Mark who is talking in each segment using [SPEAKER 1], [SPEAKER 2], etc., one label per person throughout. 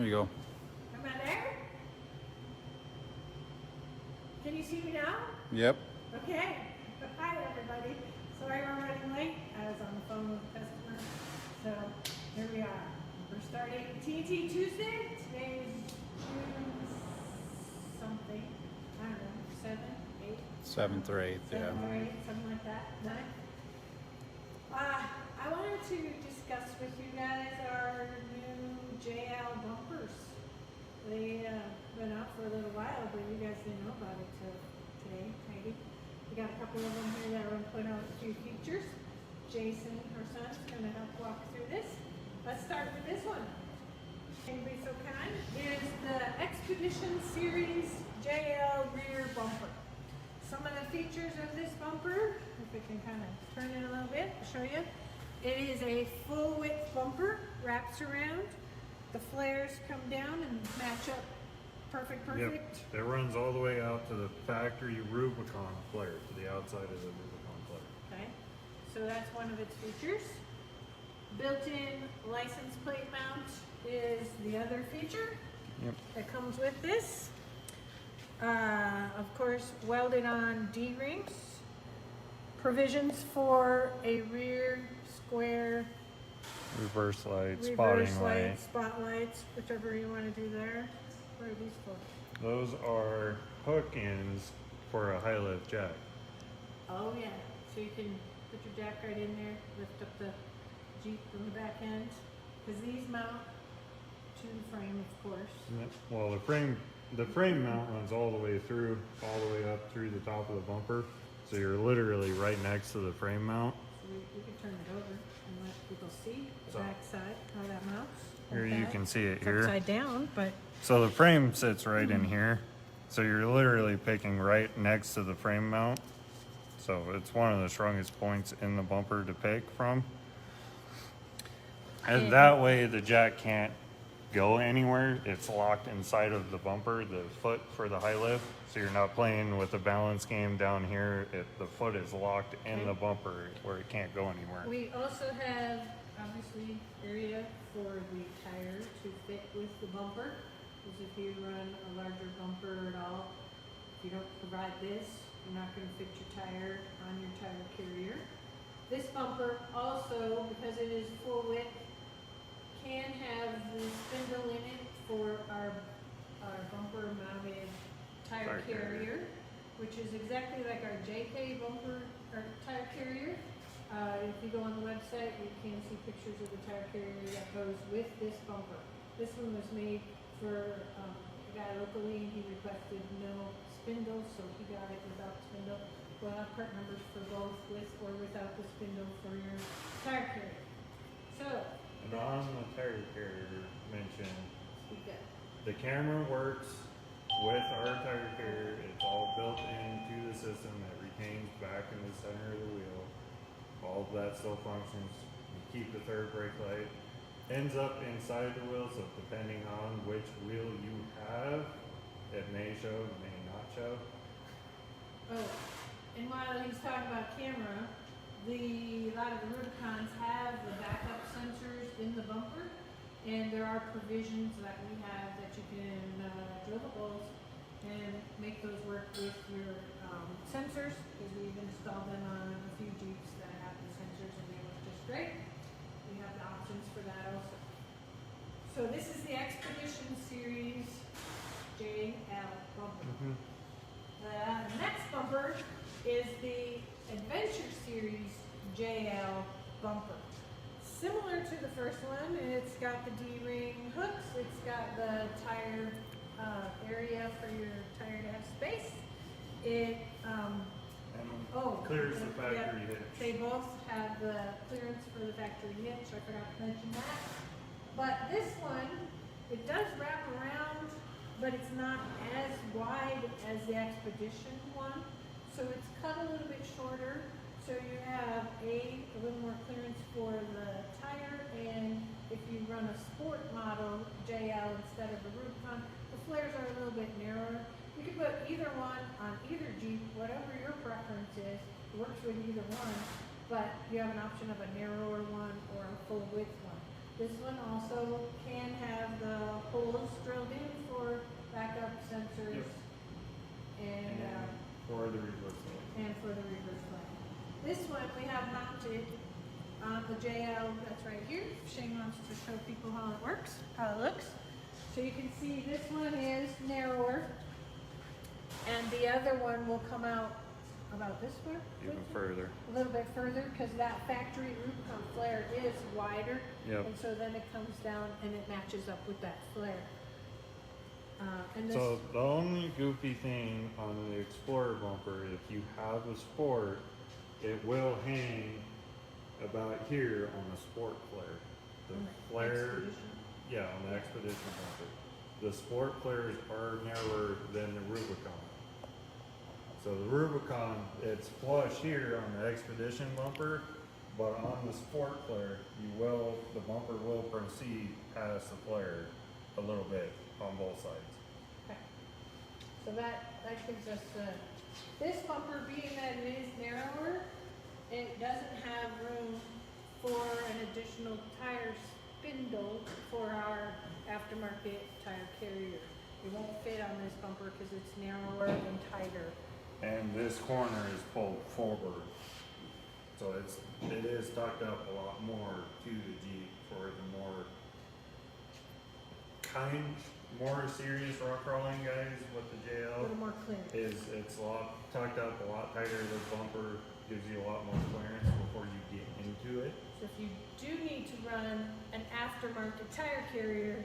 [SPEAKER 1] There you go.
[SPEAKER 2] Am I there? Can you see me now?
[SPEAKER 1] Yep.
[SPEAKER 2] Okay. Hi, everybody. Sorry we're running late. I was on the phone with a customer. So here we are. We're starting TNT Tuesday. Today is June something. I don't know, 7, 8?
[SPEAKER 1] 7th or 8th, yeah.
[SPEAKER 2] 7th or 8th, something like that. 9. I wanted to discuss with you guys our new JL bumpers. They been out for a little while, but you guys didn't know about it till today, maybe. We got a couple of them here that are going to put out a few features. Jason, our son, is going to help walk through this. Let's start with this one. Anybody so kind? Is the Expedition Series JL rear bumper. Some of the features of this bumper, if we can kind of turn it a little bit, I'll show you. It is a full width bumper, wraps around. The flares come down and match up perfect.
[SPEAKER 3] Yep. It runs all the way out to the factory Rubicon flare, to the outside of the Rubicon flare.
[SPEAKER 2] Okay, so that's one of its features. Built-in license plate mount is the other feature that comes with this. Of course, welded on D-rings. Provisions for a rear square
[SPEAKER 3] Reverse light,
[SPEAKER 2] reverse
[SPEAKER 3] spotting
[SPEAKER 2] light,
[SPEAKER 3] light.
[SPEAKER 2] spotlights, whichever you want to do there. What are these for?
[SPEAKER 3] Those are hook ends for a high lift jack.
[SPEAKER 2] Oh yeah, so you can put your jack right in there, lift up the Jeep from the back end, because these mount to the frame, of course.
[SPEAKER 3] Well, the frame mount runs all the way through, all the way up through the top of the bumper. So you're literally right next to the frame mount.
[SPEAKER 2] So we can turn it over and let people see the back side, how that mounts.
[SPEAKER 3] Here you can see it
[SPEAKER 2] It's
[SPEAKER 3] here.
[SPEAKER 2] upside down, but
[SPEAKER 3] So the frame sits right in here. So you're literally picking right next to the frame mount. So it's one of the strongest points in the bumper to pick from. And that way the jack can't go anywhere. It's locked inside of the bumper, the foot for the high lift. So you're not playing with the balance game down here. The foot is locked in the bumper where it can't go anywhere.
[SPEAKER 2] we also have, obviously, area for the tire to fit with the bumper. Because if you run a larger bumper at all, if you don't provide this, you're not going to fit your tire on your tire carrier. This bumper also, because it is full width, can have the spindle in it for our bumper mounted tire carrier, which is exactly like our JK bumper or tire carrier. If you go on the website, you can see pictures of the tire carrier that goes with this bumper. This one was made for a guy locally. He requested no spindle, so he got it without spindle. We'll have part numbers for both with or without the spindle for your tire carrier. So,
[SPEAKER 3] And on the tire carrier mention,
[SPEAKER 2] speak up.
[SPEAKER 3] the camera works with our tire carrier. It's all built into the system that retains back in the center of the wheel. All of that still functions. You keep the third brake light. Ends up inside the wheel, so depending on which wheel you have, it may show, it may not show.
[SPEAKER 2] Oh, and while he's talking about camera, a lot of the Rubicons have the backup sensors in the bumper, and there are provisions that we have that you can drill the holes and make those work with your sensors, because we've installed them on a few Jeeps that have the sensors and they work just great. We have the options for that also. So this is the Expedition Series JL bumper. The next bumper is the Adventure Series JL bumper. Similar to the first one, it's got the D-ring hooks, it's got the tire area for your tire to have space. It
[SPEAKER 3] Clears the factory hitch.
[SPEAKER 2] They both have the clearance for the factory hitch. I forgot to mention that. But this one, it does wrap around, but it's not as wide as the Expedition one. So it's cut a little bit shorter. So you have a little more clearance for the tire, and if you run a sport model JL instead of the Rubicon, the flares are a little bit narrower. You can put either one on either Jeep, whatever your preference is. It works with either one, but you have an option of a narrower one or a full width one. This one also can have the holes drilled in for backup sensors
[SPEAKER 3] Yep.
[SPEAKER 2] and,
[SPEAKER 3] for the reverse lane.
[SPEAKER 2] and for the reverse lane. This one we have mounted on the JL that's right here. Shane wants to show people how it works, how it looks. So you can see this one is narrower, and the other one will come out about this far.
[SPEAKER 3] Even further.
[SPEAKER 2] A little bit further, because that factory Rubicon flare is wider.
[SPEAKER 3] Yep.
[SPEAKER 2] And so then it comes down and it matches up with that flare. And this,
[SPEAKER 3] So the only goofy thing on the Explorer bumper, if you have a Sport, it will hang about here on the Sport flare. The
[SPEAKER 2] on the
[SPEAKER 3] flare,
[SPEAKER 2] Expedition.
[SPEAKER 3] yeah, on the Expedition bumper. The Sport flares are narrower than the Rubicon. So the Rubicon, it's flush here on the Expedition bumper, but on the Sport flare, the bumper will proceed past the flare a little bit on both sides.
[SPEAKER 2] Okay. So that gives us this bumper, being that it is narrower, it doesn't have room for an additional tire spindle for our aftermarket tire carrier. It won't fit on this bumper because it's narrower and tighter.
[SPEAKER 3] And this corner is pulled forward. So it is tucked up a lot more to the Jeep for the more serious rock crawling guys with the
[SPEAKER 2] A
[SPEAKER 3] JL.
[SPEAKER 2] little more clearance.
[SPEAKER 3] It's a lot tucked up, a lot tighter. The bumper gives you a lot more clearance before you get into it.
[SPEAKER 2] So if you do need to run an aftermarket tire carrier,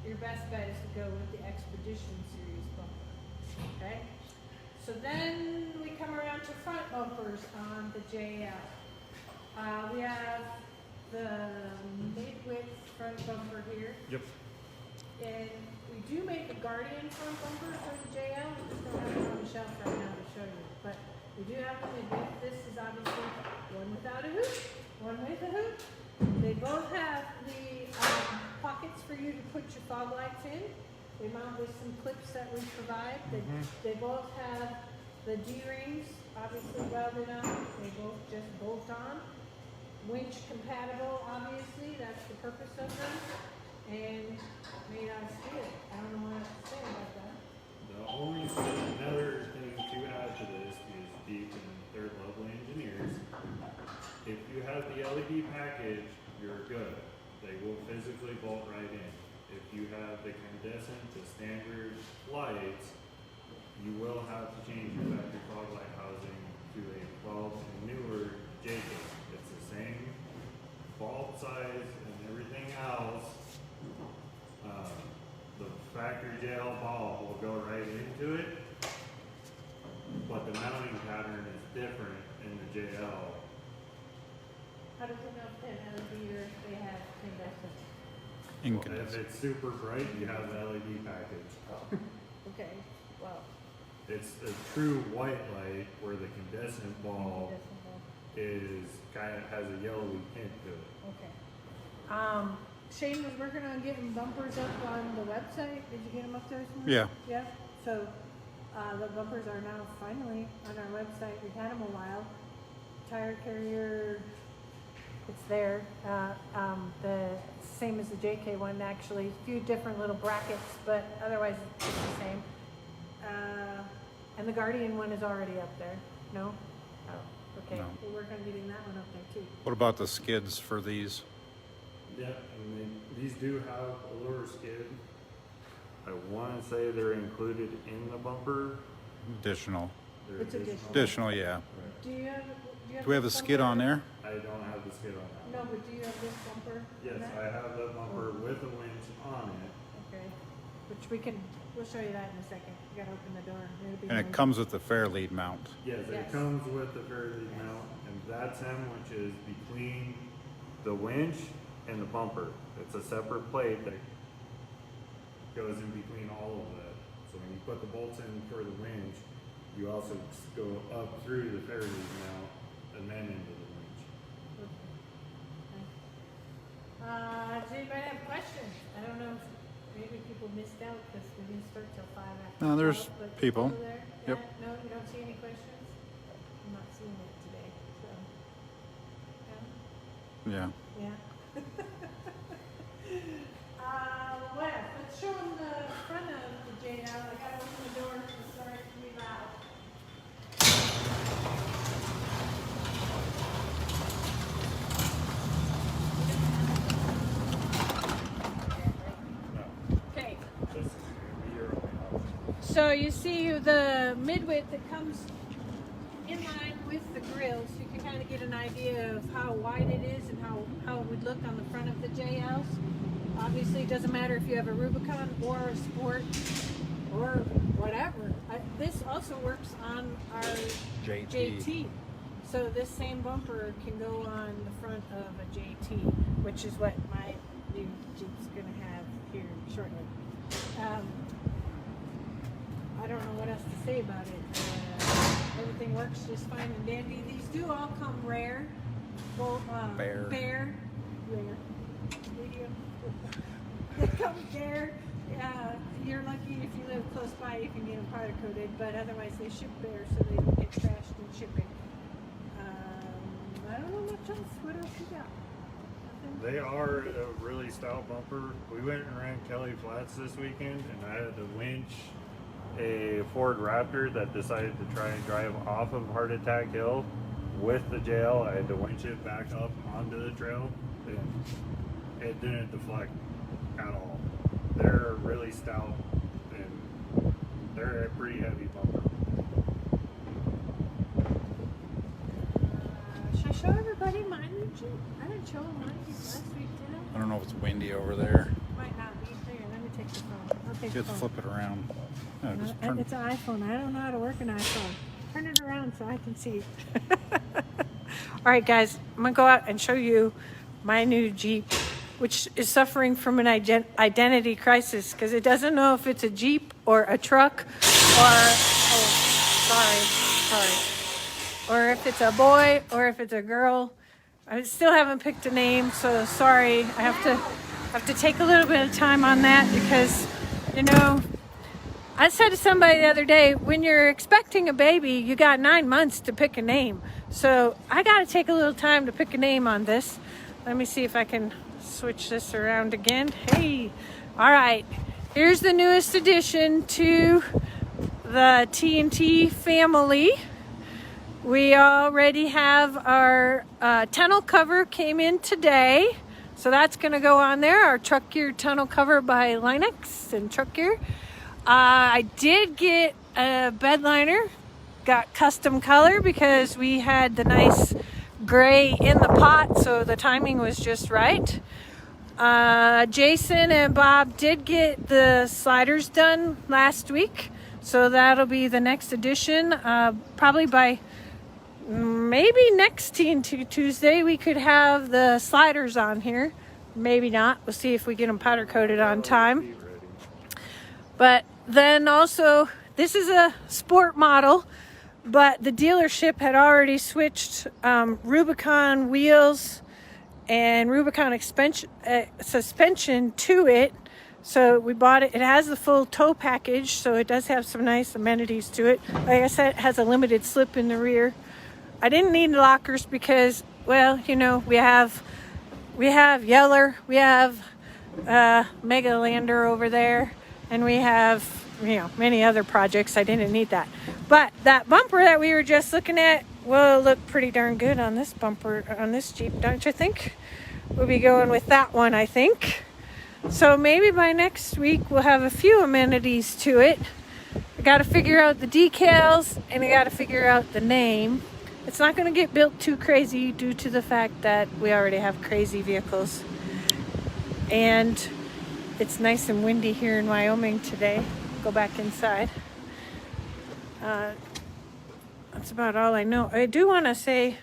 [SPEAKER 2] your best bet is to go with the Expedition series bumper. Okay? So then we come around to front bumpers on the JL. We have the mid-width front bumper here.
[SPEAKER 3] Yep.
[SPEAKER 2] And we do make a Guardian front bumper for the JL. We just don't have it on the shelf right now to show you. But we do have the mid-width. This is obviously one without a hoop, one with a hoop. They both have the pockets for you to put your fog lights in. They mount with some clips that we provide. They both have the D-rings obviously welded on. They both just bolt on. Winch compatible, obviously. That's the purpose of them. And made out of steel. I don't know what else to say about that.
[SPEAKER 3] Another thing to add to this is Jeep and third level engineers. If you have the LED package, you're good. They will physically bolt right in. If you have the incandescent, the standard lights, you will have to change your factory fog light housing to a 12 and newer JK. It's the same bulb size and everything else. The factory gel bulb will go right into it, but the mounting pattern is different in the JL.
[SPEAKER 2] How does it know if they have LED or if they have incandescent?
[SPEAKER 3] If it's super bright, you have the LED package.
[SPEAKER 2] Okay, well.
[SPEAKER 3] It's a true white light where the incandescent bulb
[SPEAKER 2] incandescent bulb.
[SPEAKER 3] is has a yellowy tint to it.
[SPEAKER 2] Okay. Shane was working on getting bumpers up on the website. Did you get them up there? Somewhere?
[SPEAKER 1] Yeah.
[SPEAKER 2] Yeah. So the bumpers are now finally on our website. We've had them a while. Tire carrier, it's there. The same as the JK one, actually. A few different little brackets, but otherwise it's the same. And the Guardian one is already up there. No? Oh, okay.
[SPEAKER 1] No.
[SPEAKER 2] We'll work on getting that one up there too.
[SPEAKER 1] What about the skids for these?
[SPEAKER 3] Yeah, and then these do have a lower skid. I want to say they're included in the bumper.
[SPEAKER 1] Additional.
[SPEAKER 3] They're
[SPEAKER 2] It's additional.
[SPEAKER 1] Additional, yeah.
[SPEAKER 3] Right.
[SPEAKER 2] Do you have
[SPEAKER 1] Do we have a
[SPEAKER 2] this
[SPEAKER 1] skid
[SPEAKER 2] bumper?
[SPEAKER 1] on there?
[SPEAKER 3] I don't have the skid on that.
[SPEAKER 2] No,
[SPEAKER 3] one.
[SPEAKER 2] but do you have this bumper?
[SPEAKER 3] Yes,
[SPEAKER 2] on that?
[SPEAKER 3] I have the bumper with a winch on it.
[SPEAKER 2] Okay, which we'll show you that in a second. You gotta open the door. It'll be
[SPEAKER 1] And it
[SPEAKER 2] noisy.
[SPEAKER 1] comes with the Fairlead mount.
[SPEAKER 3] Yes,
[SPEAKER 2] Yes.
[SPEAKER 3] it comes with the Fairlead
[SPEAKER 2] Yes.
[SPEAKER 3] mount, and that sandwich is between the winch and the bumper. It's a separate plate that goes in between all of that. So when you put the bolts in for the winch, you also go up through the Fairlead mount and then into the winch.
[SPEAKER 2] Does anybody have questions? I don't know if maybe people missed out because we didn't start till 5 after.
[SPEAKER 1] No, there's
[SPEAKER 2] 12, but
[SPEAKER 1] people.
[SPEAKER 2] there?
[SPEAKER 1] Yep.
[SPEAKER 2] Yeah? No, you don't see any questions? I'm not seeing it today, so.
[SPEAKER 1] Yeah.
[SPEAKER 2] Yeah. So you see the mid-width that comes in line with the grill, so you can kind of get an idea of how wide it is and how it would look on the front of the JLs. Obviously, it doesn't matter if you have a Rubicon or a Sport or whatever. This also works on our JT. So this same bumper can go on the front of a JT, which is what my new Jeep's going to have here shortly. I don't know what else to say about it. Everything works just fine and dandy. These do all come rare. Well,
[SPEAKER 1] Bare.
[SPEAKER 2] Rare. Medium. They come bare. You're lucky if you live close by, you can get them powder coated, but otherwise they ship bare so they don't get trashed in shipping. I don't know much else. What else you got? Nothing?
[SPEAKER 3] They are a really stout bumper. We went and ran Kelly Flats this weekend, and I had to winch a Ford Raptor that decided to try and drive off of Heart Attack Hill with the JL. I had to winch it back up onto the trail, and it didn't deflect at all. They're really stout, and they're a pretty heavy bumper.
[SPEAKER 2] Should I show everybody my new Jeep? I didn't show them mine last week, did I?
[SPEAKER 1] I don't know if it's windy over there.
[SPEAKER 2] Might not be. Here, let me take the phone. I'll take
[SPEAKER 1] You
[SPEAKER 2] the
[SPEAKER 1] have to
[SPEAKER 2] phone.
[SPEAKER 1] flip it around. No, just turn.
[SPEAKER 2] It's an iPhone. I don't know how to work an iPhone. Turn it around so I can see. All right, guys, I'm going to go out and show you my new Jeep, which is suffering from an identity crisis because it doesn't know if it's a Jeep or a truck or if it's a boy or if it's a girl. I still haven't picked a name, so sorry. I have to take a little bit of time on that because, you know, I said to somebody the other day, when you're expecting a baby, you got 9 months to pick a name. So I got to take a little time to pick a name on this. Let me see if I can switch this around again. Hey, all right. Here's the newest addition to the TNT family. We already have our tonneau cover came in today. So that's going to go on there. Our truck gear tonneau cover by Linux and truck gear. I did get a bed liner, got custom color because we had the nice gray in the pot, so the timing was just right. Jason and Bob did get the sliders done last week, so that'll be the next edition. Probably by maybe next TNT Tuesday we could have the sliders on here. Maybe not. We'll see if we get them powder coated on time. But then also, this is a sport model, but the dealership had already switched Rubicon wheels and Rubicon suspension to it. So we bought it. It has the full tow package, so it does have some nice amenities to it. Like I said, it has a limited slip in the rear. I didn't need lockers because, well, you know, we have Yeller, we have Mega Lander over there, and we have, you know, many other projects. I didn't need that. But that bumper that we were just looking at will look pretty darn good on this bumper, on this Jeep, don't you think? We'll be going with that one, I think. So maybe by next week we'll have a few amenities to it. I got to figure out the decals, and I got to figure out the name. It's not going to get built too crazy due to the fact that we already have crazy vehicles. And it's nice and windy here in Wyoming today. Go back inside. That's about all I know. I do want to say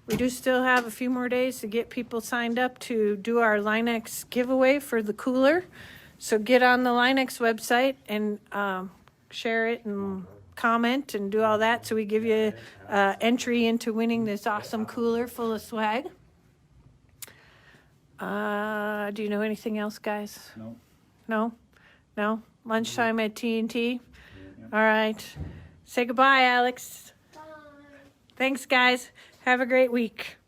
[SPEAKER 2] we do still have a few more days to get people signed up to do our Linux giveaway for the cooler. So get on the Linux website and share it and comment and do all that, so we give you entry into winning this awesome cooler full of swag. Do you know anything else, guys? No? Lunchtime at TNT? All right. Say goodbye, Alex.
[SPEAKER 4] Bye.
[SPEAKER 2] Thanks, guys. Have a great week.